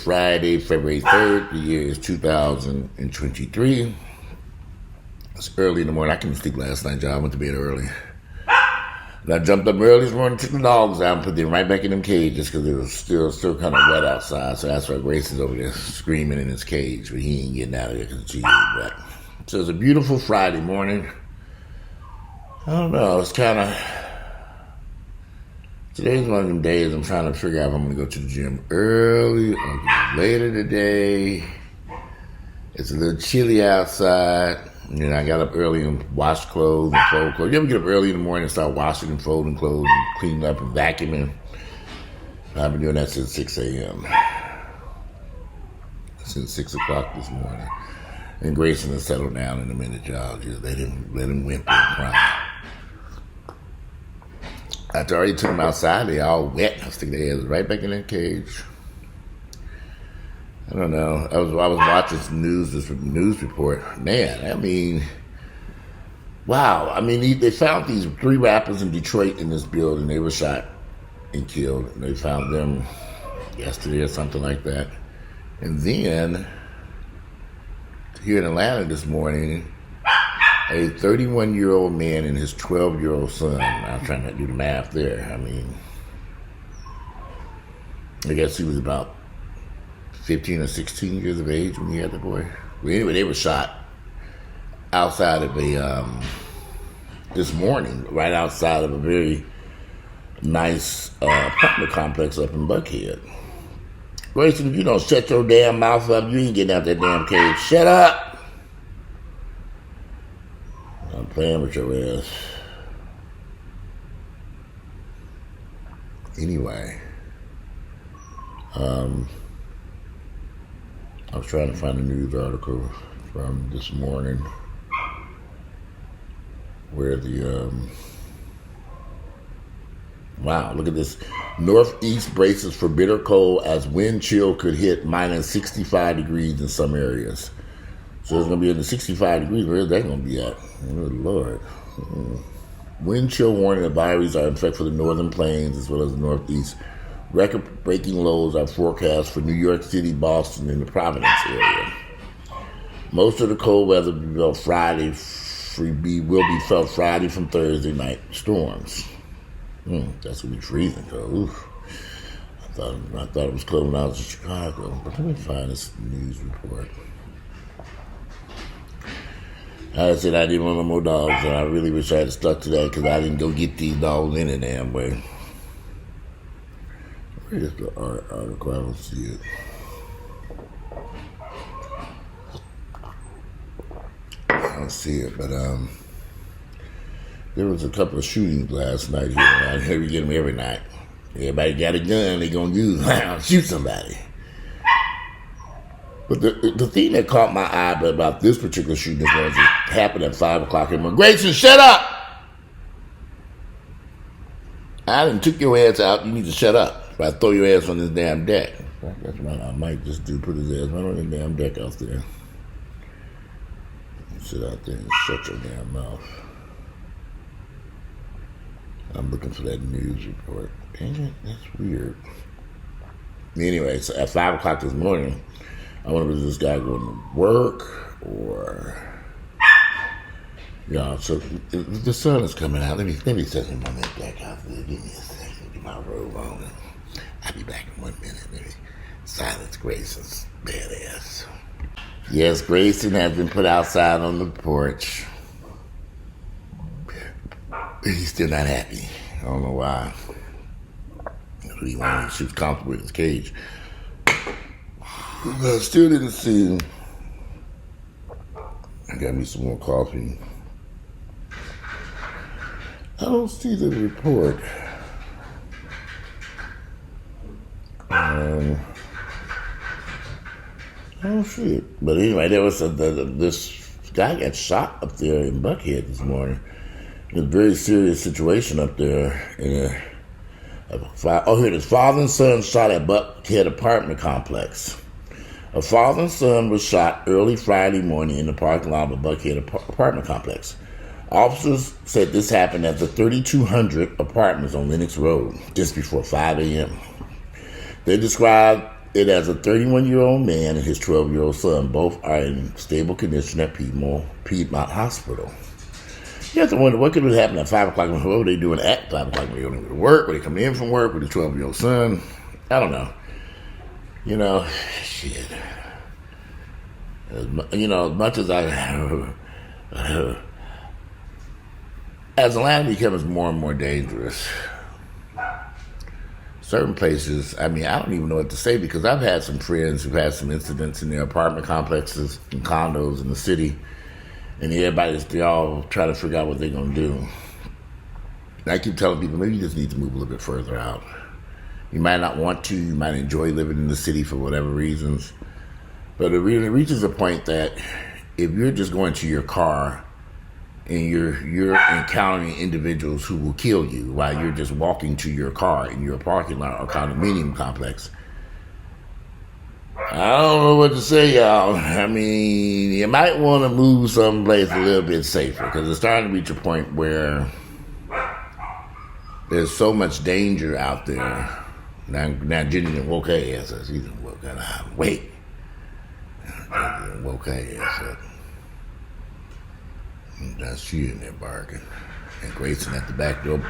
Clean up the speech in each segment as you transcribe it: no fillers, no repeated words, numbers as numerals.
Friday, February 3rd. The year is 2023. It's early in the morning. I couldn't sleep last night, y'all. I went to bed early. And I jumped up early this morning, took the dogs out, and put them right back in them cages because it was still kind of wet outside. So that's why Grace is over there screaming in his cage, but he ain't getting out of there because it's wet. So it's a beautiful Friday morning. I don't know. It's kind of... Today's one of them days I'm trying to figure out if I'm going to go to the gym early or later today. It's a little chilly outside. You know, I got up early and washed clothes and fold clothes. You ever get up early in the morning and start washing and folding clothes and cleaning up and vacuuming? I've been doing that since 6 a.m. Since 6 o'clock this morning. And Grayson has settled down in a minute, y'all. Just let him whimper and cry. After I already took them outside, they all wet. I stick their heads right back in their cage. I don't know. I was watching this news report. Man, I mean, wow. I mean, they found these 3 rappers in Detroit in this building. They were shot and killed. And they found them yesterday or something like that. And then, here in Atlanta this morning, a 31-year-old man and his 12-year-old son. I'm trying to do the math there. I mean, I guess he was about 15 or 16 years of age when he had the boy. But anyway, they were shot outside of this morning, right outside of a very nice apartment complex up in Buckhead. Grayson, if you don't shut your damn mouth up, you ain't getting out that damn cage. Shut up! I'm playing with your ass. Anyway, I was trying to find a news article from this morning where wow, look at this. Northeast braces for bitter cold as wind chill could hit minus 65 degrees in some areas. So it's going to be in the 65 degrees. Where's that going to be at? Oh, Lord. Wind chill warning advisories are in effect for the northern plains as well as the northeast. Record-breaking lows are forecast for New York City, Boston, and the Providence area. Most of the cold weather will be felt Friday from Thursday night storms. That's going to be freezing. Oof. I thought it was cold when I was in Chicago. But let me find this news report. I said I didn't want no more dogs, and I really wish I had stuck to that because I didn't go get these dogs any damn way. Where is the article? I don't see it. I don't see it, but there was a couple of shootings last night here around here. We get them every night. Everybody got a gun they gonna use shoot somebody. But the thing that caught my eye about this particular shooting was it happened at 5 o'clock in the morning. Grayson, shut up! I done took your ass out. You need to shut up. If I throw your ass on this damn deck. That's what I might just do. Put his ass right on this damn deck out there. Sit out there and shut your damn mouth. I'm looking for that news report. Dang it, that's weird. Anyway, so at 5 o'clock this morning, I wonder if this guy going to work or... Yeah, so the sun is coming out. Let me set him on that deck out there. Give me a second. Get my robe on. I'll be back in 1 minute. Let me silence Grayson's badass. Yes, Grayson has been put outside on the porch. He's still not happy. I don't know why. He wanted to comfortable in his cage. But I still didn't see him. I got me some more coffee. I don't see the report. I don't see it. But anyway, there was this guy got shot up there in Buckhead this morning. It was a very serious situation up there. Here it is. Father and son shot at Buckhead apartment complex. A father and son was shot early Friday morning in the parking lot of a Buckhead apartment complex. Officers said this happened at the 3200 apartments on Lenox Road just before 5 a.m. They described It has a 31-year-old man and his 12-year-old son. Both are in stable condition at Piedmont Hospital. You have to wonder what could have happened at 5 o'clock. What were they doing at 5 o'clock when they were going to work? Were they coming in from work with his 12-year-old son? I don't know. Shit. As much as as the land becomes more and more dangerous, certain places, I don't even know what to say, because I've had some friends who've had some incidents in their apartment complexes and condos in the city, and they all try to figure out what they're going to do. And I keep telling people, maybe you just need to move a little bit further out. You might not want to, you might enjoy living in the city for whatever reasons, but it really reaches a point that if you're just going to your car and you're encountering individuals who will kill you while you're just walking to your car in your parking lot or condominium complex, I don't know what to say, y'all. You might want to move someplace a little bit safer, because it's starting to reach a point where there's so much danger out there. Now Jenny done woke her ass up. She done woke her up. Wait. Jenny woke her ass up. That's she in there barking. And Grayson at the back door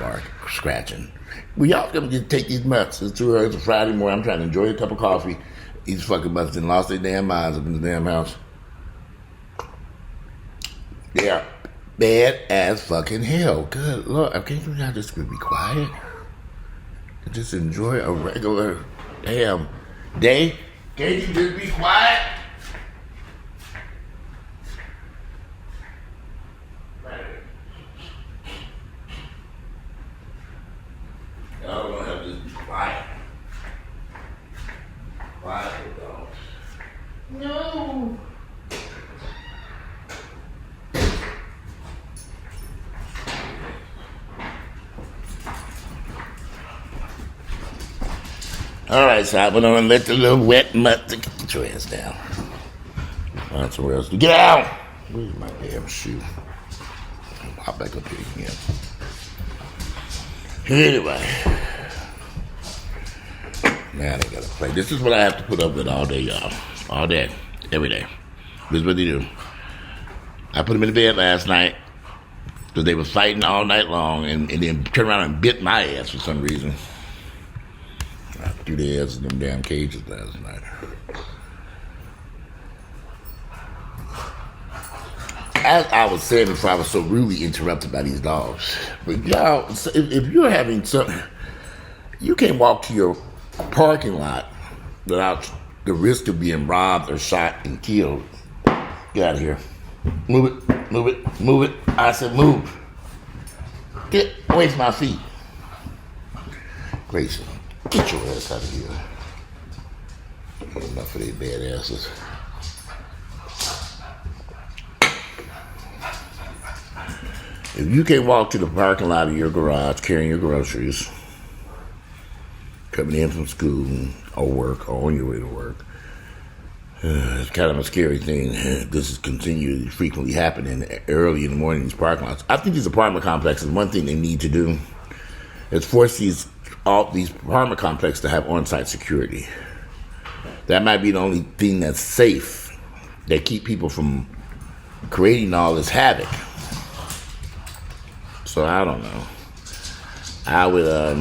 scratching. Well, y'all gonna just take these mutts. It's too early. It's a Friday morning. I'm trying to enjoy a cup of coffee. These fucking mutts done lost their damn minds up in the damn house. They are bad as fucking hell. Good Lord. Can't you not just be quiet? Just enjoy a regular damn day. Can't you just be quiet? Y'all don't have to just be quiet. Quiet, dogs. No. All right, so I'm gonna let the little wet mutt get your ass down. Find somewhere else to get out. Where's my damn shoe? I'll hop back up here again. Anyway, now they gotta play. This is what I have to put up with all day, y'all. All day, every day. This is what they do. I put them in the bed last night because they were fighting all night long, and then turned around and bit my ass for some reason. I threw their ass in them damn cages last night. As I was saying before, I was so rudely interrupted by these dogs. But y'all, if you're having something, you can't walk to your parking lot without the risk of being robbed or shot and killed. Get out of here. Move it, move it, move it. I said move. Get away from my feet. Grayson, get your ass out of here. Enough of these bad asses. If you can't walk to the parking lot of your garage carrying your groceries, coming in from school or work or on your way to work, it's kind of a scary thing. This is continually frequently happening early in the morning in these parking lots. I think these apartment complexes, one thing they need to do is force all these apartment complexes to have on-site security. That might be the only thing that's safe that keep people from creating all this havoc. So I don't know. I would, I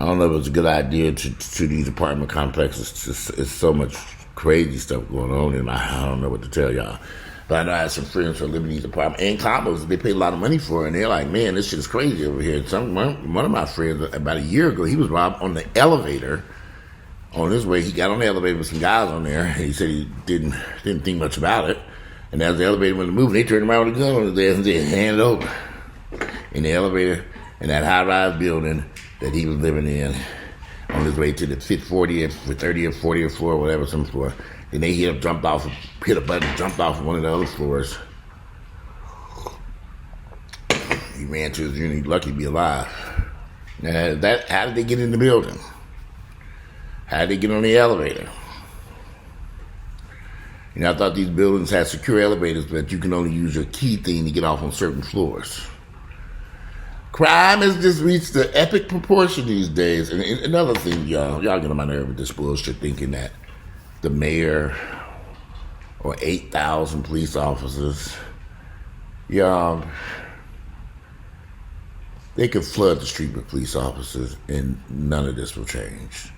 don't know if it's a good idea to these apartment complexes. It's so much crazy stuff going on, and I don't know what to tell y'all. But I know I have some friends who are living in these apartments and condos they pay a lot of money for, and they're like, man, this shit is crazy over here. One of my friends, about a year ago, he was robbed on the elevator. On his way, he got on the elevator with some guys on there, and he said he didn't think much about it. And as the elevator went to move, they turned around with a gun on his ass and said, hand it over. In the elevator, in that high-rise building that he was living in, on his way to the 40th or 30th, 40th floor, whatever, some floor. Then they hit a button, jumped off of one of the other floors. He ran to his unit, he's lucky to be alive. Now, how did they get in the building? How did they get on the elevator? I thought these buildings had secure elevators, but you can only use your key thing to get off on certain floors. Crime has just reached the epic proportion these days. And another thing, y'all get on my nerve with this bullshit thinking that the mayor or 8,000 police officers, y'all, they could flood the street with police officers and none of this will change.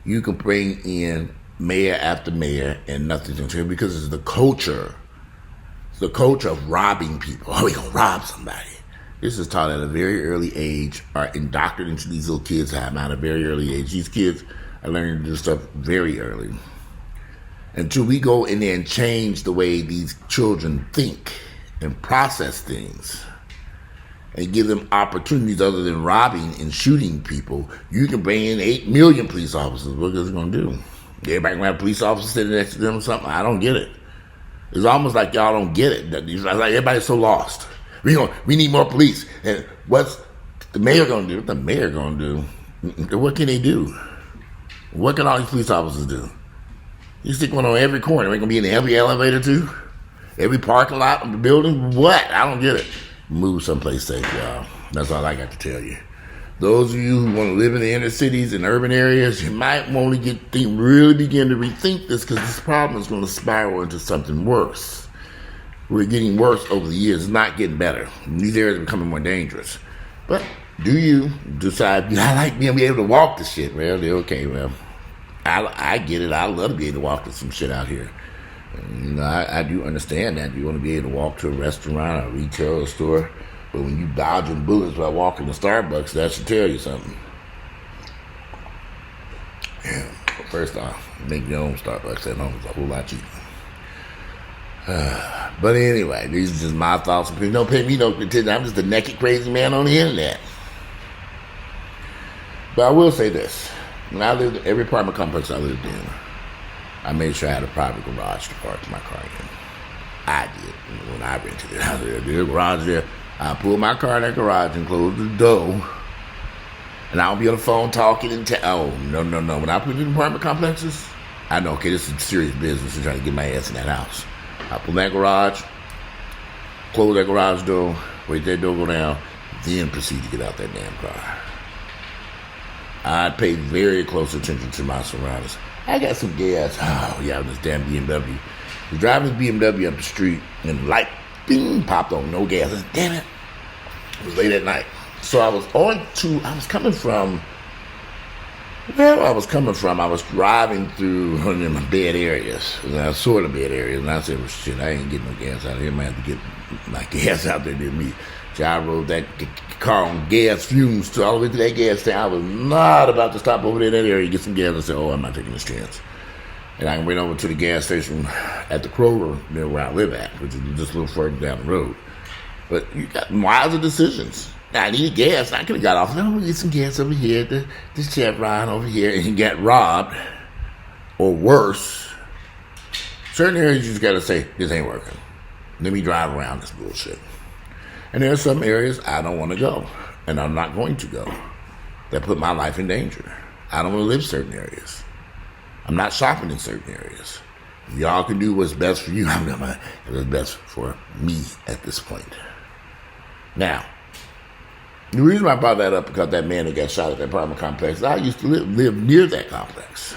You can bring in mayor after mayor and nothing's going to change because it's the culture. It's the culture of robbing people. Oh, we going to rob somebody. This is taught at a very early age, are indoctrinated into these little kids' at a very early age. These kids are learning to do stuff very early. Until we go in there and change the way these children think and process things and give them opportunities other than robbing and shooting people, you can bring in 8 million police officers. What is it going to do? Everybody going to have a police officer sitting next to them or something? I don't get it. It's almost like y'all don't get it. It's like everybody's so lost. We need more police. And what's the mayor going to do? What the mayor going to do? What can they do? What can all these police officers do? You stick one on every corner. Ain't going to be in every elevator too? Every parking lot of the building? What? I don't get it. Move someplace safe, y'all. That's all I got to tell you. Those of you who want to live in the inner cities and urban areas, you might want to really begin to rethink this because this problem is going to spiral into something worse. We're getting worse over the years. It's not getting better. These areas are becoming more dangerous. But do you decide, I like being able to walk this shit? Well, they're okay, well, I get it. I love to be able to walk to some shit out here. And, I do understand that. You want to be able to walk to a restaurant or a retail store. But when you dodging bullets by walking to Starbucks, that should tell you something. Yeah. Well, first off, make your own Starbucks at home. It's a whole lot cheaper. But anyway, these are just my thoughts. Don't pay me no attention. I'm just a naked crazy man on the internet. But I will say this. When I lived in every apartment complex I lived in, I made sure I had a private garage to park my car in. I did. When I rented it, I had a garage there. I pulled my car in that garage and closed the door. And I don't be on the phone talking and oh, no. When I put in apartment complexes, I know, okay, this is serious business and trying to get my ass in that house. I pull that garage, close that garage door, wait that door go down, then proceed to get out that damn car. I pay very close attention to my surroundings. I got some gas. Oh, yeah, this damn BMW. I was driving this BMW up the street, and the light, bing, popped on. No gas. I said, damn it. It was late at night. So I was coming from, I was driving through one of my bad areas. Sort of bad areas. And I said, well, shit, I ain't getting no gas out here. I might have to get my gas out there than me. So I rode that car on gas fumes all the way to that gas station. I was not about to stop over there in that area to get some gas. I said, I'm not taking this chance. And I went over to the gas station at the Kroger near where I live at, which is just a little further down the road. But you got miles of decisions. Now, I needed gas. I could have got off. I'm going to get some gas over here, this Chevron over here, and get robbed, or worse. Certain areas you just got to say, this ain't working. Let me drive around this bullshit. And there are some areas I don't want to go, and I'm not going to go, that put my life in danger. I don't want to live certain areas. I'm not shopping in certain areas. Y'all can do what's best for you. I'm going to do what's best for me at this point. Now, the reason I brought that up because that man that got shot at that apartment complex, I used to live near that complex.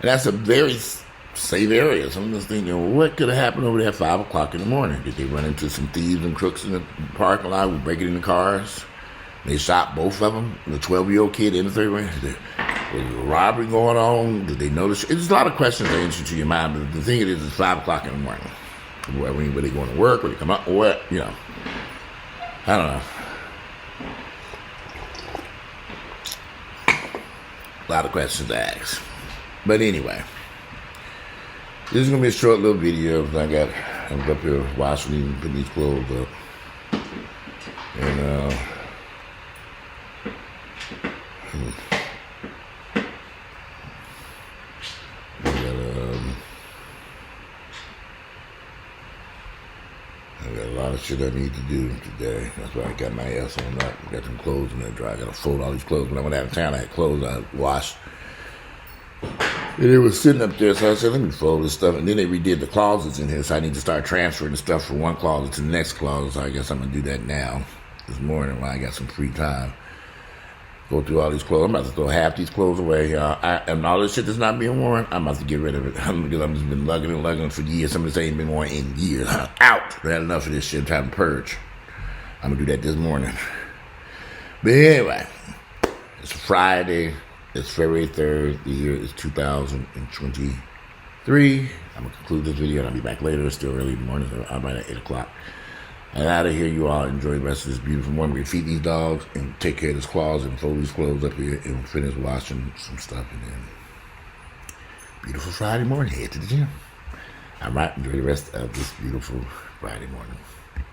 And that's a very safe area. So I'm just thinking, well, what could have happened over there at 5 o'clock in the morning? Did they run into some thieves and crooks in the parking lot who were breaking into cars? They shot both of them, the 12-year-old kid and the 13-year-old. Was a robbery going on? Did they notice? There's a lot of questions that answer to your mind, but the thing is, it's 5 o'clock in the morning. Were they going to work? Were they come up? Or what? I don't know. A lot of questions to ask. But anyway, this is going to be a short little video. I'm up here washing and putting these clothes up. And, I got a lot of shit I need to do today. That's why I got my ass on up. Got some clothes in there dry. I got to fold all these clothes. When I went out of town, I had clothes I washed. And they were sitting up there, so I said, let me fold this stuff. And then they redid the closets in here, so I need to start transferring the stuff from one closet to the next closet. So I guess I'm going to do that now. this morning while I got some free time. Go through all these clothes. I'm about to throw half these clothes away. And all this shit that's not being worn, I'm about to get rid of it. Because I've just been lugging for years. Some of this ain't been worn in years. I'm out. I had enough of this shit. Time to purge. I'm going to do that this morning. But anyway, it's Friday. It's February 3rd. The year is 2023. I'm going to conclude this video and I'll be back later. It's still early in the morning. So I'm right at 8 o'clock. And out of here, you all enjoy the rest of this beautiful morning. We feed these dogs and take care of this closet and fold these clothes up here and finish washing some stuff. And then, beautiful Friday morning, head to the gym. All right, enjoy the rest of this beautiful Friday morning.